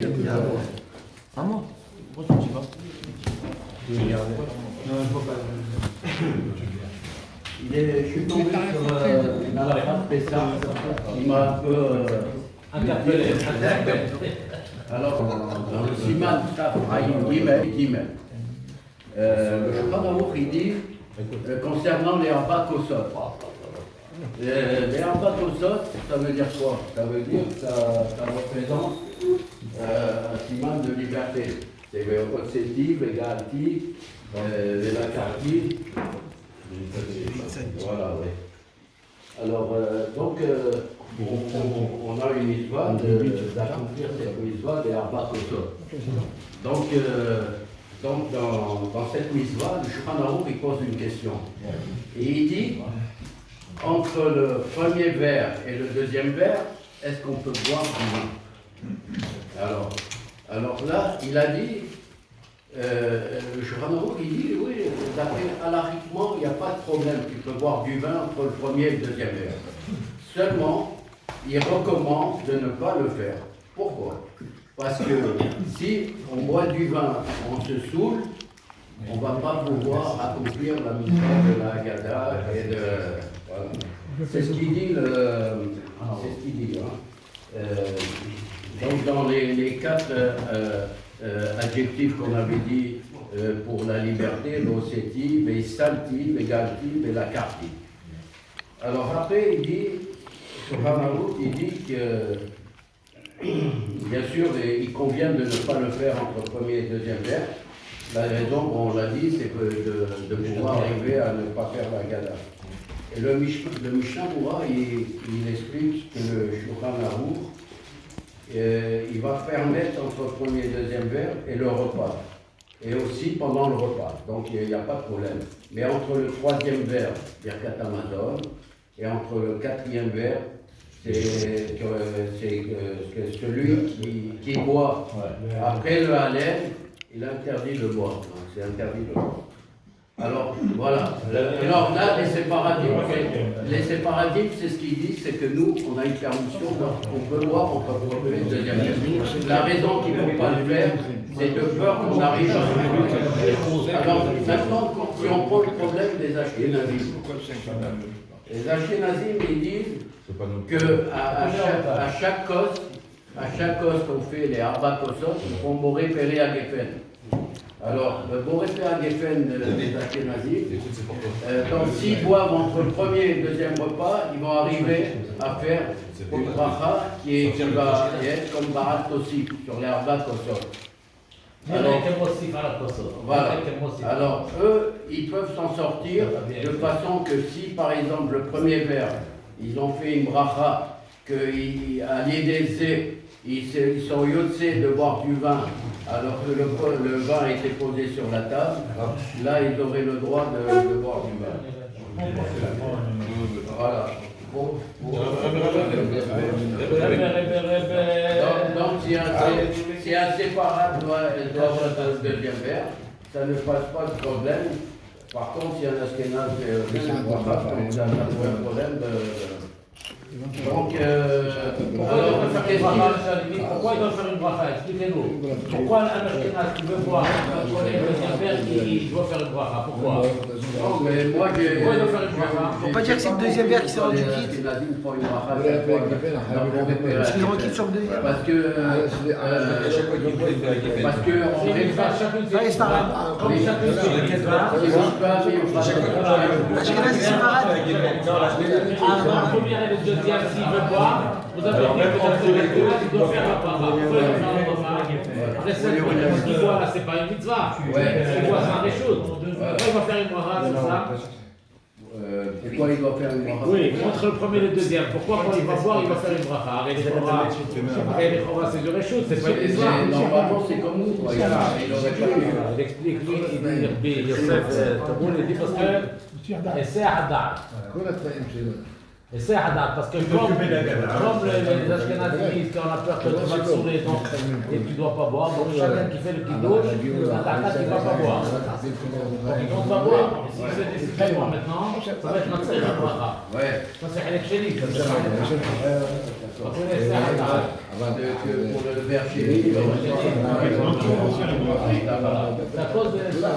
Ah moi? Pourquoi tu ne dis pas? Non, je vois pas. Je suis tombé sur dans la phrase Pessah, il m'a un peu interpellé. Alors, dans le Siman Taf Aïn Gimel, le Shulchan Aruch, il dit concernant les Arba Kosot. Les Arba Kosot, ça veut dire quoi? Ça veut dire que ça représente un siman de liberté. C'est Otseti, Vegalti, Velakarti. Voilà, oui. Alors, donc, on a une mitzvah d'accomplir cette mitzvah des Arba Kosot. Donc, dans cette mitzvah, le Shulchan Aruch, il pose une question. Et il dit, entre le premier verre et le deuxième verre, est-ce qu'on peut boire du vin? Alors là, il a dit, le Shulchan Aruch, il dit, oui, d'après halakhiquement, il n'y a pas de problème, tu peux boire du vin entre le premier et le deuxième verre. Seulement, il recommande de ne pas le faire. Pourquoi? Parce que si on boit du vin, on se saoule, on ne va pas pouvoir accomplir la mission de la Haggadah et de... Voilà. C'est ce qu'il dit, c'est ce qu'il dit. Donc dans les quatre adjectifs qu'on avait dit pour la liberté, l'Ossétie, Vesalti, Vegalti, Velakarti. Alors après, il dit, sur Hamarout, il dit que, bien sûr, il convient de ne pas le faire entre le premier et le deuxième verre. La raison, on l'a dit, c'est de pouvoir arriver à ne pas faire la Haggadah. Et le Mishnah Berurah, il explique que le Shulchan Aruch, il va permettre entre le premier et le deuxième verre et le repas. Et aussi pendant le repas. Donc il n'y a pas de problème. Mais entre le troisième verre, Birkat Hamazon, et entre le quatrième verre, c'est celui qui boit après le Hallel, il interdit de boire. Donc c'est interdit de boire. Alors, voilà. Alors là, les séparatismes, c'est ce qu'ils disent, c'est que nous, on a une permission, on peut boire, on peut boire le deuxième verre. La raison qu'il ne faut pas le faire, c'est de peur qu'on arrive à... Alors, maintenant, si on prend le problème des Ashkénazim, les Ashkénazim, ils disent qu'à chaque cause qu'on fait les Arba Kosot, ils font Boré Péré à Geffen. Alors, le Boré Péré à Geffen des Ashkénazim, donc s'ils boivent entre le premier et le deuxième repas, ils vont arriver à faire une bracha qui va être comme Barat Tosif sur les Arba Kosot. Alors, eux, ils peuvent s'en sortir de façon que si, par exemple, le premier verre, ils ont fait une bracha, qu'à l'Yédézé, ils sont yotsés de boire du vin, alors que le vin a été posé sur la table, là, ils auraient le droit de boire du vin. Voilà. Donc, si un séparable doit avoir le deuxième verre, ça ne pose pas de problème. Par contre, si un Ashkénaz ne boit pas, ça pose un problème de... Donc, alors, pourquoi il doit faire une bracha? Expliquez-nous. Pourquoi un Ashkénaz qui veut boire entre le deuxième verre, il doit faire une bracha? Pourquoi? Non, mais moi, pourquoi il doit faire une bracha? Faut pas dire que c'est le deuxième verre qui s'est rendu quitte. Parce qu'ils rendu quitte sur le deuxième. Parce que on Les Sfarad. Ashkenaz et Sfarad. Le premier et le deuxième, s'il veut boire, vous avez dit que il doit faire la bracha. Pourquoi il doit faire la bracha? Après, ce qu'il boit là, c'est pas une mitzvah. Ce qu'il boit, c'est un réchaud. Pourquoi il va faire une bracha sur ça? pourquoi il doit faire une bracha? Oui, entre le premier et le deuxième. Pourquoi quand il va boire, il va faire une bracha? Arrête les chora, c'est du réchaud, c'est pas une mitzvah. Normalement, c'est comme nous. Il aurait pas pu. Il explique, lui, il dit, Yosef, Taboul, il dit parce que essaie à date. Essaie à date, parce que comme les Ashkénazim disent qu'on a peur que tu vas te saouler et tu ne dois pas boire, donc chacun qui fait le kiddush, à date, il ne va pas boire. Donc il compte pas boire. Si c'est décidé maintenant, ça va être notre bracha. Ça c'est Halek Sheni. pour le verre chez lui. C'est à cause de ça.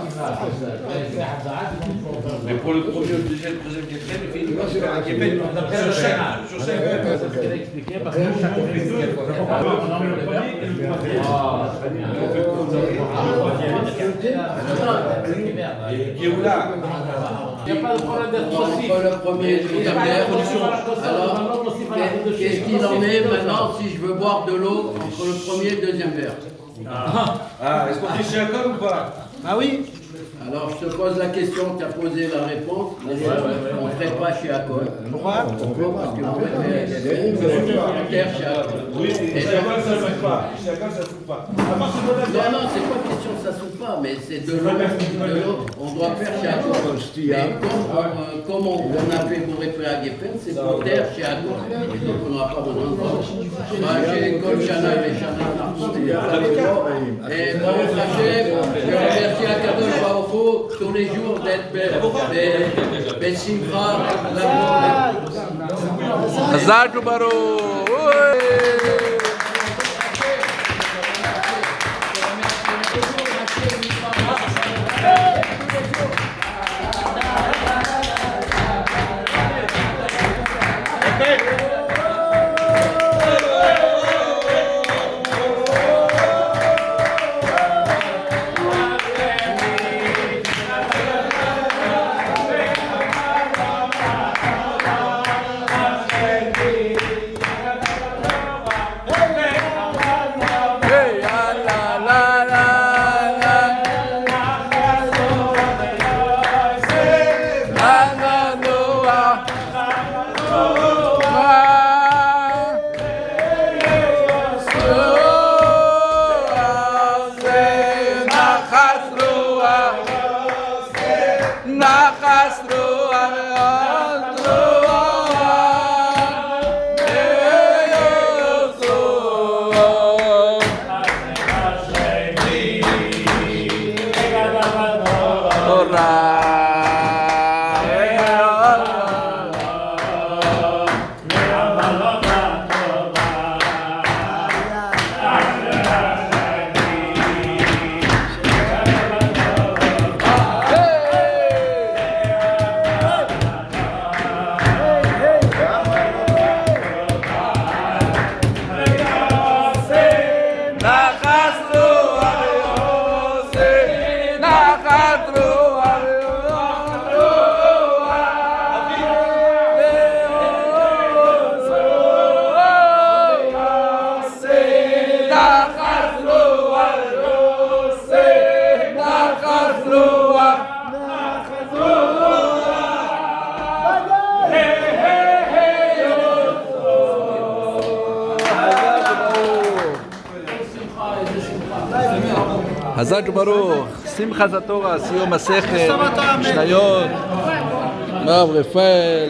Mais pour le premier, le deuxième, le troisième, quatrième, il fait une passe vers la Québec. Sur 5 ans. C'est ce qu'elle a expliqué parce que chaque fois, Qui est où là? il n'y a pas de problème d'être possible. Entre le premier et le deuxième verre. Alors, qu'est-ce qu'il en est maintenant si je veux boire de l'eau entre le premier et le deuxième verre? Ah, est-ce qu'on dit chez Akon ou pas? Ah oui. Alors, je te pose la question, tu as posé la réponse. On ne ferait pas chez Akon. Pourquoi? Pourquoi? Parce que vous préférez terre chez Akon. Oui, chez Akon, ça ne souffle pas. Chez Akon, ça ne souffle pas. Non, non, c'est pas question que ça souffle pas, mais c'est de l'eau. On doit faire chez Akon. Mais comme on a fait pour réparer à Guépin, c'est pour terre chez Akon. Donc on n'aura pas besoin de boire. J'ai comme Chana et Chana. Et bon, Hachem, je remercie à Kadosh Baruch Hu tous les jours d'être Bessimcha, Hazak Baruch. Hazak Baruch, Simcha Zatora, Siyom Masechet, Mishnayot, Rav Rafael.